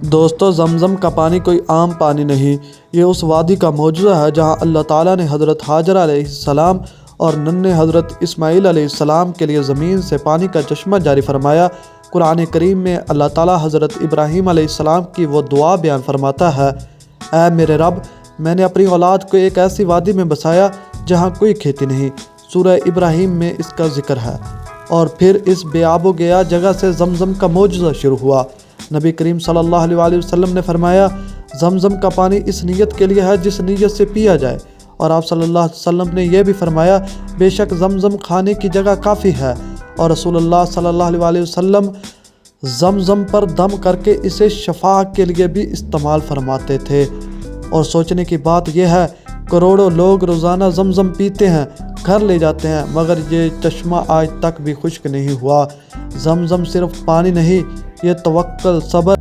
دوستو، زمزم کا پانی کوئی عام پانی نہیں، یہ اس وادی کا معجزہ ہے جہاں اللہ تعالیٰ نے حضرت حاجرہ علیہ السلام اور ننھے حضرت اسماعیل علیہ السلام کے لیے زمین سے پانی کا چشمہ جاری فرمایا۔ قرآن کریم میں اللہ تعالیٰ حضرت ابراہیم علیہ السلام کی وہ دعا بیان فرماتا ہے: اے میرے رب، میں نے اپنی اولاد کو ایک ایسی وادی میں بسایا جہاں کوئی کھیتی نہیں۔ سورہ ابراہیم میں اس کا ذکر ہے۔ اور پھر اس بے آب و گیا جگہ سے زمزم کا معجزہ شروع ہوا۔ نبی کریم صلی اللہ علیہ وسلم نے فرمایا: زمزم کا پانی اس نیت کے لیے ہے جس نیت سے پیا جائے۔ اور آپ صلی اللہ علیہ وسلم نے یہ بھی فرمایا: بے شک زمزم کھانے کی جگہ کافی ہے۔ اور رسول اللہ صلی اللہ علیہ وسلم زمزم پر دم کر کے اسے شفا کے لیے بھی استعمال فرماتے تھے۔ اور سوچنے کی بات یہ ہے، کروڑوں لوگ روزانہ زمزم پیتے ہیں، گھر لے جاتے ہیں، مگر یہ چشمہ آج تک بھی خشک نہیں ہوا۔ زمزم صرف پانی نہیں، یہ توکل، صبر